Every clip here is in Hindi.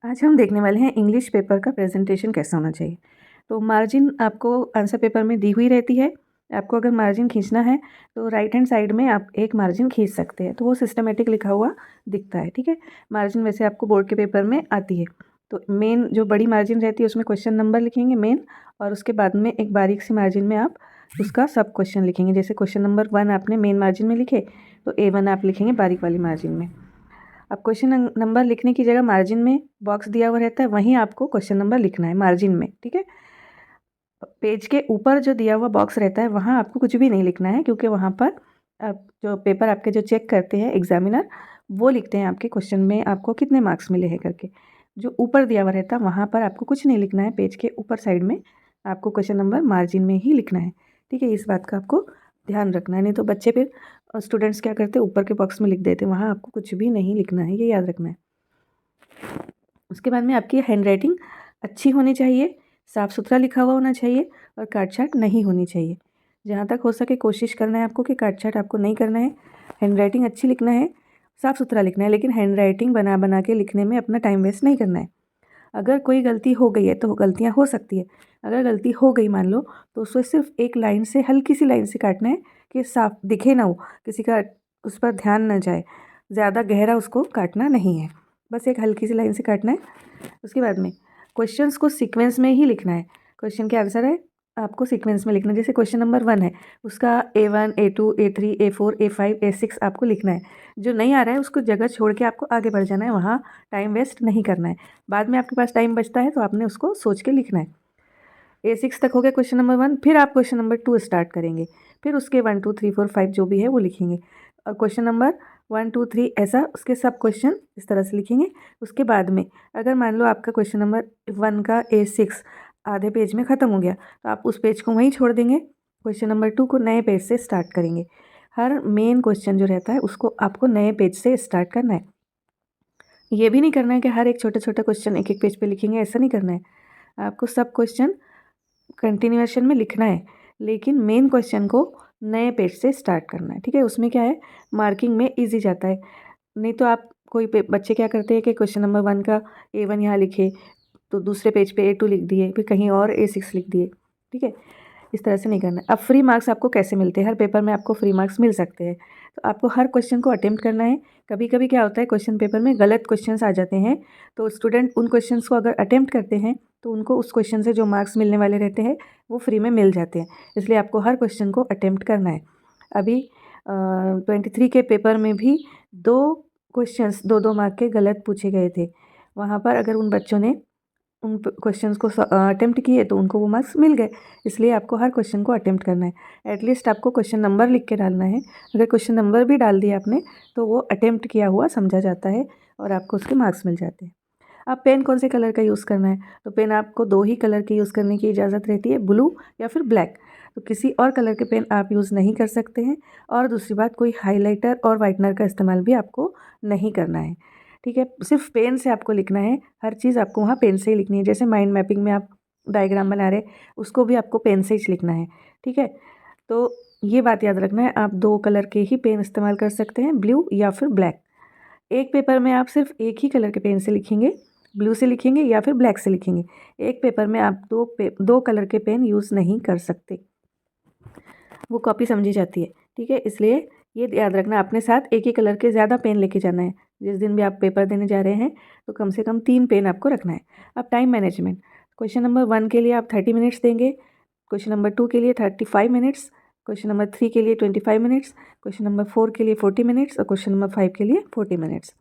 आज हम देखने वाले हैं इंग्लिश पेपर का प्रेजेंटेशन कैसा होना चाहिए। तो मार्जिन आपको आंसर पेपर में दी हुई रहती है। आपको अगर मार्जिन खींचना है तो राइट हैंड साइड में आप एक मार्जिन खींच सकते हैं, तो वो सिस्टमेटिक लिखा हुआ दिखता है। ठीक है, मार्जिन वैसे आपको बोर्ड के पेपर में आती है। तो मेन जो बड़ी मार्जिन रहती है उसमें क्वेश्चन नंबर लिखेंगे मेन, और उसके बाद में एक बारीक सी मार्जिन में आप उसका सब क्वेश्चन लिखेंगे। जैसे क्वेश्चन नंबर 1 आपने मेन मार्जिन में लिखे तो A1 आप लिखेंगे बारीक वाली मार्जिन में। अब क्वेश्चन नंबर लिखने की जगह मार्जिन में बॉक्स दिया हुआ रहता है, वहीं आपको क्वेश्चन नंबर लिखना है मार्जिन में। ठीक है, पेज के ऊपर जो दिया हुआ बॉक्स रहता है वहाँ आपको कुछ भी नहीं लिखना है, क्योंकि वहाँ पर जो पेपर आपके जो चेक करते हैं एग्जामिनर, वो लिखते हैं आपके क्वेश्चन में आपको कितने मार्क्स मिले हैं करके। जो ऊपर दिया हुआ रहता है वहाँ पर आपको कुछ नहीं लिखना है, पेज के ऊपर साइड में आपको क्वेश्चन नंबर मार्जिन में ही लिखना है। ठीक है, इस बात का आपको ध्यान रखना है, नहीं तो बच्चे फिर स्टूडेंट्स क्या करते हैं ऊपर के बॉक्स में लिख देते हैं, वहाँ आपको कुछ भी नहीं लिखना है, ये याद रखना है। उसके बाद में आपकी हैंड राइटिंग अच्छी होनी चाहिए, साफ़ सुथरा लिखा हुआ होना चाहिए और काट छाट नहीं होनी चाहिए। जहाँ तक हो सके कोशिश करना है आपको कि काट छाट आपको नहीं करना है, हैंड राइटिंग अच्छी लिखना है, साफ़ सुथरा लिखना है, लेकिन हैंड राइटिंग बना बना के लिखने में अपना टाइम वेस्ट नहीं करना है। अगर कोई गलती हो गई है तो गलतियाँ हो सकती है, अगर गलती हो गई मान लो तो उसको सिर्फ एक लाइन से, हल्की सी लाइन से काटना है कि साफ दिखे ना, वो किसी का उस पर ध्यान ना जाए, ज़्यादा गहरा उसको काटना नहीं है, बस एक हल्की सी लाइन से काटना है। उसके बाद में क्वेश्चंस को सीक्वेंस में ही लिखना है। क्वेश्चन के आंसर है आपको सीक्वेंस में लिखना है। जैसे क्वेश्चन नंबर 1 है, उसका A1 A2 A3 A4 A5 A6 आपको लिखना है। जो नहीं आ रहा है उसको जगह छोड़ के आपको आगे बढ़ जाना है, वहाँ टाइम वेस्ट नहीं करना है। बाद में आपके पास टाइम बचता है तो आपने उसको सोच के लिखना है। A6 तक हो गया क्वेश्चन नंबर 1, फिर आप क्वेश्चन नंबर 2 स्टार्ट करेंगे, फिर उसके 1 2 3 4 5 जो भी है वो लिखेंगे, और क्वेश्चन नंबर 1 2 3 ऐसा उसके सब क्वेश्चन इस तरह से लिखेंगे। उसके बाद में अगर मान लो आपका क्वेश्चन नंबर 1 का A6 आधे पेज में ख़त्म हो गया तो आप उस पेज को वहीं छोड़ देंगे, क्वेश्चन नंबर 2 को नए पेज से स्टार्ट करेंगे। हर मेन क्वेश्चन जो रहता है उसको आपको नए पेज से स्टार्ट करना है। ये भी नहीं करना है कि हर एक छोटा छोटा क्वेश्चन एक एक पेज पे लिखेंगे, ऐसा नहीं करना है। आपको सब क्वेश्चन कंटिन्यूएशन में लिखना है, लेकिन मेन क्वेश्चन को नए पेज से स्टार्ट करना है। ठीक है, उसमें क्या है, मार्किंग में इजी जाता है। नहीं तो आप कोई बच्चे क्या करते हैं कि क्वेश्चन नंबर 1 का A1 यहाँ लिखे तो दूसरे पेज पे A2 लिख दिए, फिर कहीं और A6 लिख दिए। ठीक है, इस तरह से नहीं करना है। अब फ्री मार्क्स आपको कैसे मिलते हैं, हर पेपर में आपको फ्री मार्क्स मिल सकते हैं, तो आपको हर क्वेश्चन को अटेम्प्ट करना है। कभी कभी क्या होता है क्वेश्चन पेपर में गलत क्वेश्चंस आ जाते हैं, तो स्टूडेंट उन क्वेश्चंस को अगर अटेम्प्ट करते हैं तो उनको उस क्वेश्चन से जो मार्क्स मिलने वाले रहते हैं वो फ्री में मिल जाते हैं। इसलिए आपको हर क्वेश्चन को अटेम्प्ट करना है। अभी 23 के पेपर में भी 2 क्वेश्चंस 2-2 मार्क के गलत पूछे गए थे। वहाँ पर अगर उन बच्चों ने उन क्वेश्चंस को अटेम्प्ट किए तो उनको वो मार्क्स मिल गए। इसलिए आपको हर क्वेश्चन को अटेम्प्ट करना है। एटलीस्ट आपको क्वेश्चन नंबर लिख के डालना है। अगर क्वेश्चन नंबर भी डाल दिया आपने तो वो अटेम्प्ट किया हुआ समझा जाता है और आपको उसके मार्क्स मिल जाते हैं। अब पेन कौन से कलर का यूज़ करना है, तो पेन आपको 2 ही कलर के यूज़ करने की इजाज़त रहती है, ब्लू या फिर ब्लैक। तो किसी और कलर के पेन आप यूज़ नहीं कर सकते हैं। और दूसरी बात, कोई हाइलाइटर और वाइटनर का इस्तेमाल भी आपको नहीं करना है। ठीक है, सिर्फ पेन से आपको लिखना है, हर चीज़ आपको वहाँ पेन से ही लिखनी है। जैसे माइंड मैपिंग में आप डायग्राम बना रहे, उसको भी आपको पेन से ही लिखना है। ठीक है, तो ये बात याद रखना है, आप 2 कलर के ही पेन इस्तेमाल कर सकते हैं, ब्लू या फिर ब्लैक। एक पेपर में आप सिर्फ एक ही कलर के पेन से लिखेंगे, ब्लू से लिखेंगे या फिर ब्लैक से लिखेंगे। एक पेपर में आप 2 कलर के पेन यूज़ नहीं कर सकते, वो कॉपी समझी जाती है। ठीक है, इसलिए ये याद रखना, अपने साथ एक ही कलर के ज़्यादा पेन लेके जाना है। जिस दिन भी आप पेपर देने जा रहे हैं तो कम से कम 3 पेन आपको रखना है। अब टाइम मैनेजमेंट, क्वेश्चन नंबर 1 के लिए आप 30 मिनट्स देंगे, क्वेश्चन नंबर 2 के लिए 35 मिनट्स, क्वेश्चन नंबर 3 के लिए 25 मिनट्स, क्वेश्चन नंबर 4 के लिए 40 मिनट्स और क्वेश्चन नंबर 5 के लिए 40 मिनट्स।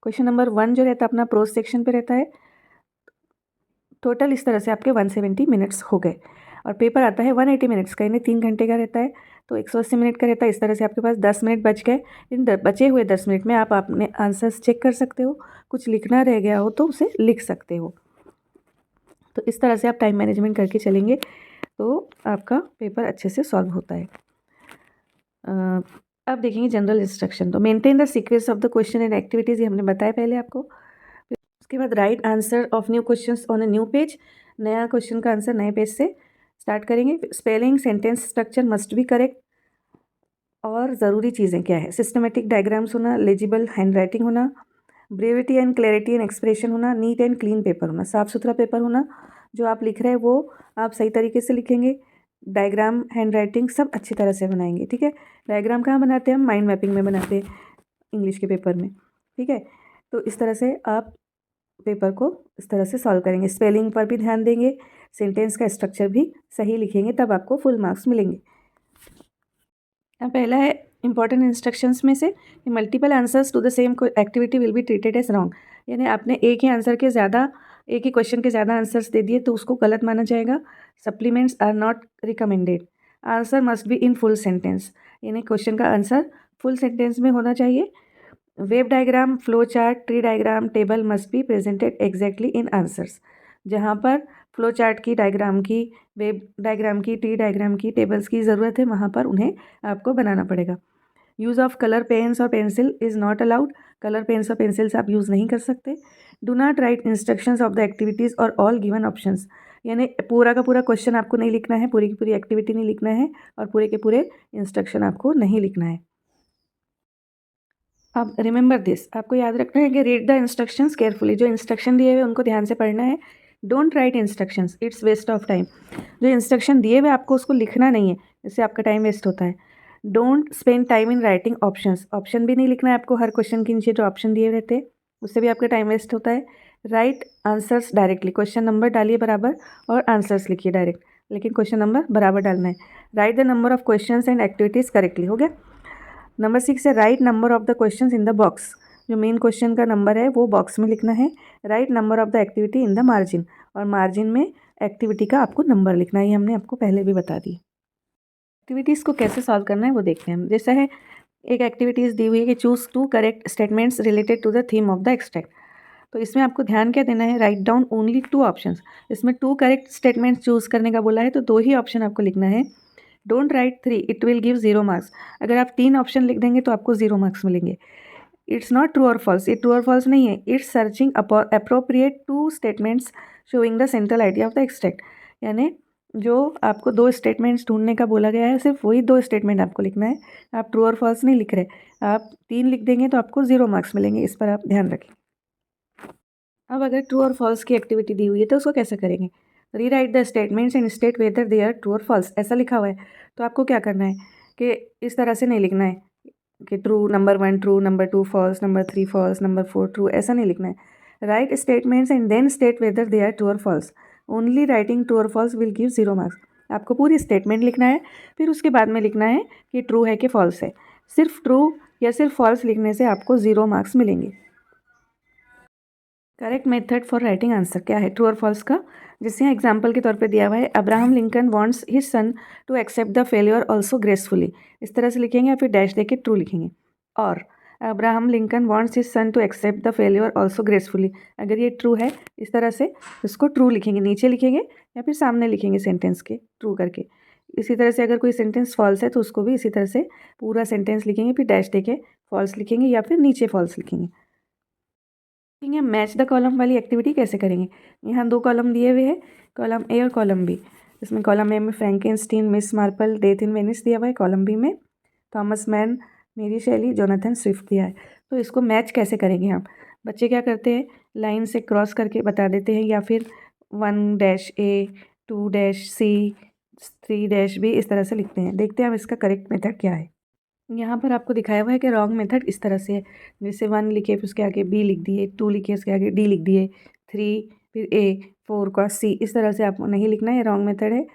क्वेश्चन नंबर 1 जो रहता है अपना प्रोज सेक्शन पे रहता है। टोटल इस तरह से आपके 170 मिनट्स हो गए, और पेपर आता है 180 मिनट्स का, यानी 3 घंटे का रहता है, तो 180 मिनट का रहता है। इस तरह से आपके पास 10 मिनट बच गए। इन बचे हुए 10 मिनट में आप अपने आंसर्स चेक कर सकते हो, कुछ लिखना रह गया हो तो उसे लिख सकते हो। तो इस तरह से आप टाइम मैनेजमेंट करके चलेंगे तो आपका पेपर अच्छे से सॉल्व होता है। अब देखेंगे जनरल इंस्ट्रक्शन। तो maintain the sequence of the question and activities, ये हमने बताया पहले आपको। उसके बाद right answer of new questions on a new page, नया क्वेश्चन का आंसर नए पेज से स्टार्ट करेंगे। Spelling sentence structure must be correct. और ज़रूरी चीज़ें क्या है, सिस्टमेटिक डायग्राम्स होना, लेजिबल हैंड राइटिंग होना, brevity and clarity and expression होना, नीट एंड क्लीन पेपर होना, साफ़ सुथरा पेपर होना, जो आप लिख रहे हैं वो आप सही तरीके से लिखेंगे, डायग्राम, हैंड राइटिंग सब अच्छी तरह से बनाएंगे, ठीक है। डायग्राम कहाँ बनाते हैं हम? माइंड मैपिंग में बनाते हैं इंग्लिश के पेपर में, ठीक है। तो इस तरह से आप पेपर को इस तरह से सॉल्व करेंगे। स्पेलिंग पर भी ध्यान देंगे, सेंटेंस का स्ट्रक्चर भी सही लिखेंगे, तब आपको फुल मार्क्स मिलेंगे। अब पहला है इंपॉर्टेंट इंस्ट्रक्शंस में से कि multiple answers to the same activity will be treated as wrong, यानी आपने एक ही आंसर के ज़्यादा, एक ही क्वेश्चन के ज़्यादा आंसर्स दे दिए तो उसको गलत माना जाएगा। Supplements are not recommended. Answer must be in full sentence, यानी क्वेश्चन का आंसर फुल सेंटेंस में होना चाहिए। Wave diagram, flow chart, tree diagram, table must be presented exactly in answers. जहाँ पर फ्लो चार्ट की, डायग्राम की, वेव डायग्राम की, ट्री डायग्राम की, टेबल्स की ज़रूरत है, वहाँ पर उन्हें आपको बनाना पड़ेगा। यूज़ ऑफ कलर पेन्स और pencil is not allowed. Colour pens और पेंसिल्स आप यूज़ नहीं कर सकते। Do not right instructions of the activities और ऑल गिवन ऑप्शंस, यानी पूरा का पूरा क्वेश्चन आपको नहीं लिखना है, पूरी की पूरी एक्टिविटी नहीं लिखना है और पूरे के पूरे इंस्ट्रक्शन आपको नहीं लिखना है। अब रिमेंबर दिस, आपको याद रखना है कि रीड द इंस्ट्रक्शंस केयरफुली, जो इंस्ट्रक्शन दिए हुए उनको ध्यान से पढ़ना है। Don't write instructions, it's waste of time. जो इंस्ट्रक्शन दिए हुए आपको उसको लिखना नहीं है, इससे आपका टाइम वेस्ट होता है। Don't spend time in writing options, option भी नहीं लिखना है आपको हर क्वेश्चन के नीचे जो ऑप्शन दिए रहते हैं, उससे भी आपका टाइम वेस्ट होता है। Right answers directly, question number डालिए बराबर और आंसर्स लिखिए डायरेक्ट, लेकिन क्वेश्चन नंबर बराबर डालना है। Right the number of question and activities correctly, हो गया। नंबर 6 है right number of the questions in the box, जो मेन क्वेश्चन का नंबर है वो बॉक्स में लिखना है। Right number of the activity in the margin, और मार्जिन में एक्टिविटी का आपको नंबर लिखना है, ये हमने आपको पहले भी बता दी। एक्टिविटीज़ को कैसे सॉल्व करना है वो देखते हैं हम। जैसा है एक एक्टिविटीज़ दी हुई है कि choose 2 correct statements related to the theme of the extract. तो इसमें आपको ध्यान क्या देना है? Write down only 2 options. इसमें 2 करेक्ट स्टेटमेंट्स चूज़ करने का बोला है तो 2 ही ऑप्शन आपको लिखना है। Don't right 3, it will give 0 marks. अगर आप 3 ऑप्शन लिख देंगे तो आपको 0 मार्क्स मिलेंगे। इट्स नॉट ट्रू और फॉल्स, ये ट्रू और फॉल्स नहीं है। It's searching appropriate 2 statements showing the central idea of the extract, यानी जो आपको 2 स्टेटमेंट्स ढूंढने का बोला गया है सिर्फ वही 2 स्टेटमेंट आपको लिखना है। आप ट्रू और फॉल्स नहीं लिख रहे। आप 3 लिख देंगे तो आपको 0 मार्क्स मिलेंगे, इस पर आप ध्यान रखें। अब अगर ट्रू और फॉल्स की एक्टिविटी दी हुई है तो उसको कैसे करेंगे? Rewrite the statements and state whether they are true और फॉल्स, ऐसा लिखा हुआ है। तो आपको क्या करना है कि इस तरह से नहीं लिखना है कि true, number 1 true, number 2 false, number 3 false, number 4 true, ऐसा नहीं लिखना है। Write statements and then state whether they are true और फॉल्स। ओनली राइटिंग ट्रू और फॉल्स विल गिव 0 मार्क्स। आपको पूरी स्टेटमेंट लिखना है, फिर उसके बाद में लिखना है कि ट्रू है कि फॉल्स है। सिर्फ ट्रू या सिर्फ फॉल्स लिखने से आपको 0 मार्क्स मिलेंगे। Correct method for writing answer क्या है ट्रू और फॉल्स का? जैसे यहाँ एग्जाम्पल के तौर पे दिया हुआ है, Abraham Lincoln wants his son to accept the failure also gracefully. इस तरह से लिखेंगे या फिर डैश देके ट्रू लिखेंगे। और Abraham Lincoln wants his son to accept the failure also gracefully, अगर ये ट्रू है इस तरह से इसको ट्रू लिखेंगे, नीचे लिखेंगे या फिर सामने लिखेंगे सेंटेंस के ट्रू करके। इसी तरह से अगर कोई सेंटेंस फॉल्स है तो उसको भी इसी तरह से पूरा सेंटेंस लिखेंगे, फिर डैश देके फॉल्स लिखेंगे या फिर नीचे फॉल्स लिखेंगे। ठीक है, मैच द कॉलम वाली एक्टिविटी कैसे करेंगे? यहाँ 2 कॉलम दिए हुए हैं, कॉलम ए और कॉलम बी। इसमें कॉलम ए में फ्रैंकेनस्टीन, miss Marple, death in Venice दिया हुआ है। कॉलम बी में थॉमस मैन, मेरी शैली, जोनाथन स्विफ्ट दिया है। तो इसको मैच कैसे करेंगे आप? बच्चे क्या करते हैं, लाइन से क्रॉस करके बता देते हैं या फिर 1-A, 2-C, 3-B इस तरह से लिखते हैं। देखते हैं हम इसका करेक्ट मेथड क्या है। यहाँ पर आपको दिखाया हुआ है कि रॉन्ग मेथड इस तरह से है, जैसे 1 लिखे फिर उसके आगे B लिख दिए, 2 लिखे उसके आगे D लिख दिए, 3 फिर A, 4 का C, इस तरह से आपको नहीं लिखना है, रॉन्ग मेथड है।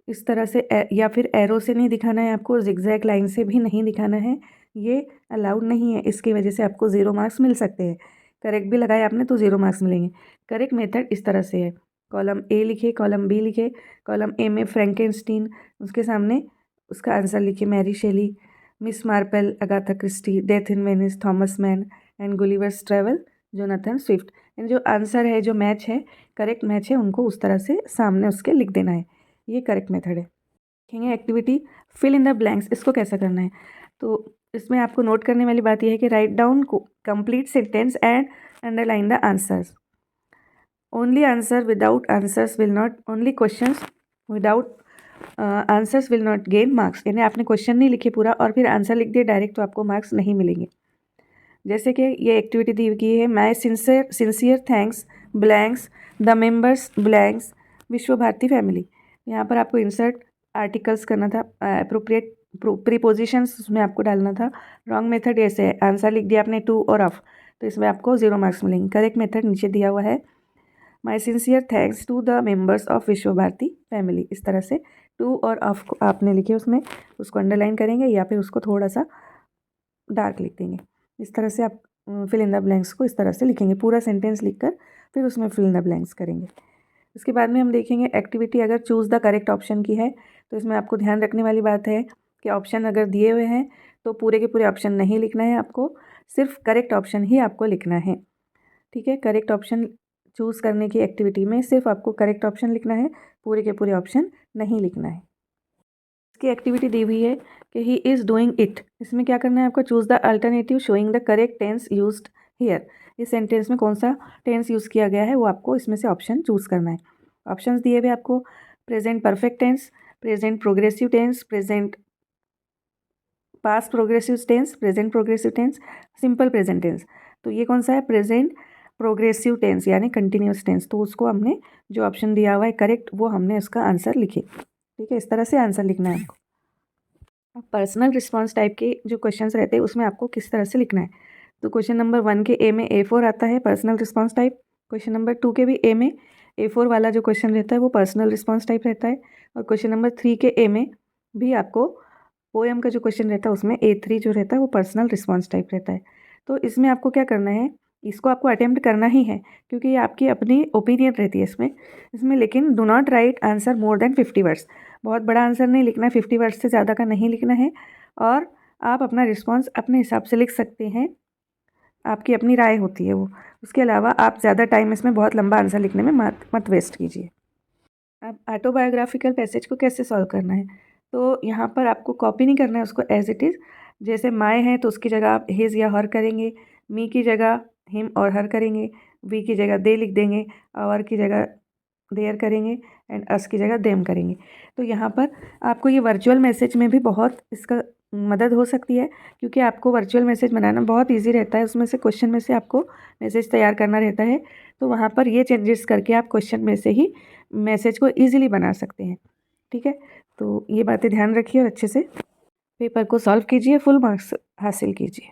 इस तरह से या फिर एरो से नहीं दिखाना है आपको, जिगजैग लाइन से भी नहीं दिखाना है, ये अलाउड नहीं है। इसकी वजह से आपको 0 मार्क्स मिल सकते हैं। करेक्ट भी लगाया आपने तो 0 मार्क्स मिलेंगे। करेक्ट मेथड इस तरह से है, कॉलम ए लिखे, कॉलम बी लिखे, कॉलम ए में फ्रैंकेनस्टीन, उसके सामने उसका आंसर लिखे, Mary Shelley, Miss Marple, Agatha Christie, Death in Venice, Thomas Mann and Gulliver's travel, Jonathan Swift. यानी जो आंसर है, जो मैच है, करेक्ट मैच है, उनको उस तरह से सामने उसके लिख देना है। ये करेक्ट मेथड है। देखेंगे activity fill in the blanks, इसको कैसा करना है? तो इसमें आपको नोट करने वाली बात यह है कि write down complete sentence and underline the answers. Only answer without answers will not, only questions without answers will not gain marks, यानी आपने क्वेश्चन नहीं लिखे पूरा और फिर आंसर लिख दिए डायरेक्ट तो आपको मार्क्स नहीं मिलेंगे। जैसे कि ये एक्टिविटी दी गई है, my sincere thanks blanks the members blanks विश्व भारती फैमिली। यहाँ पर आपको इंसर्ट आर्टिकल्स करना था, अप्रोप्रिएट प्रीपोजिशंस उसमें आपको डालना था। रॉन्ग मेथड ऐसे है, आंसर लिख दिया आपने टू और ऑफ, तो इसमें आपको 0 मार्क्स मिलेंगे। करेक्ट मेथड नीचे दिया हुआ है, my sincere thanks to the members of Vishwa Bharati family. इस तरह से टू और ऑफ को आपने लिखे, उसमें उसको अंडरलाइन करेंगे या फिर उसको थोड़ा सा डार्क लिख देंगे। इस तरह से आप फिल इन द ब्लैंक्स को इस तरह से लिखेंगे, पूरा सेंटेंस लिखकर फिर उसमें फिल इन द ब्लैंक्स करेंगे। उसके बाद में हम देखेंगे एक्टिविटी अगर चूज़ द करेक्ट ऑप्शन की है, तो इसमें आपको ध्यान रखने वाली बात है कि ऑप्शन अगर दिए हुए हैं तो पूरे के पूरे ऑप्शन नहीं लिखना है आपको, सिर्फ करेक्ट ऑप्शन ही आपको लिखना है। ठीक है, करेक्ट ऑप्शन चूज़ करने की एक्टिविटी में सिर्फ आपको करेक्ट ऑप्शन लिखना है, पूरे के पूरे ऑप्शन नहीं लिखना है। इसकी एक्टिविटी दी हुई है कि ही इज़ डूइंग इट। इसमें क्या करना है आपको, choose the alternative showing the correct tense used here. इस सेंटेंस में कौन सा टेंस यूज़ किया गया है वो आपको इसमें से ऑप्शन चूज़ करना है। ऑप्शंस दिए हुए आपको, present perfect tense, present progressive tense, present past progressive tense, present progressive tense, simple present tense. तो ये कौन सा है, प्रेजेंट प्रोग्रेसिव टेंस यानी कंटिन्यूस टेंस। तो उसको हमने जो ऑप्शन दिया हुआ है करेक्ट, वो हमने उसका आंसर लिखे। ठीक है, इस तरह से आंसर लिखना है आपको। पर्सनल रिस्पॉन्स टाइप के जो क्वेश्चंस रहते हैं उसमें आपको किस तरह से लिखना है। तो क्वेश्चन नंबर 1 के ए में A4 आता है personal response type. Question number 2 के भी ए में A4 वाला जो क्वेश्चन रहता है वो पर्सनल रिस्पॉन्स टाइप रहता है। और क्वेश्चन नंबर 3 के ए में भी आपको पोएम का जो क्वेश्चन रहता है उसमें A3 जो रहता है वो पर्सनल रिस्पॉन्स टाइप रहता है। तो इसमें आपको क्या करना है, इसको आपको अटेम्प्ट करना ही है क्योंकि ये आपकी अपनी ओपिनियन रहती है इसमें लेकिन do not right answer more than 50 words. बहुत बड़ा आंसर नहीं लिखना है, 50 वर्ड्स से ज़्यादा का नहीं लिखना है। और आप अपना रिस्पॉन्स अपने हिसाब से लिख सकते हैं, आपकी अपनी राय होती है वो। उसके अलावा आप ज़्यादा टाइम इसमें बहुत लंबा आंसर लिखने में मत वेस्ट कीजिए। अब ऑटोबायोग्राफिकल पैसेज को कैसे सॉल्व करना है, तो यहाँ पर आपको कॉपी नहीं करना है उसको एज इट इज़। जैसे माय है तो उसकी जगह आप हिज या हर करेंगे, मी की जगह हिम और हर करेंगे, वी की जगह दे लिख देंगे, और की जगह देयर करेंगे, एंड अस की जगह देम करेंगे। तो यहाँ पर आपको ये वर्चुअल मैसेज में भी बहुत इसका मदद हो सकती है क्योंकि आपको वर्चुअल मैसेज बनाना बहुत इजी रहता है। उसमें से क्वेश्चन में से आपको मैसेज तैयार करना रहता है, तो वहाँ पर ये चेंजेस करके आप क्वेश्चन में से ही मैसेज को ईजिली बना सकते हैं। ठीक है, तो ये बातें ध्यान रखिए और अच्छे से पेपर को सॉल्व कीजिए, फुल मार्क्स हासिल कीजिए।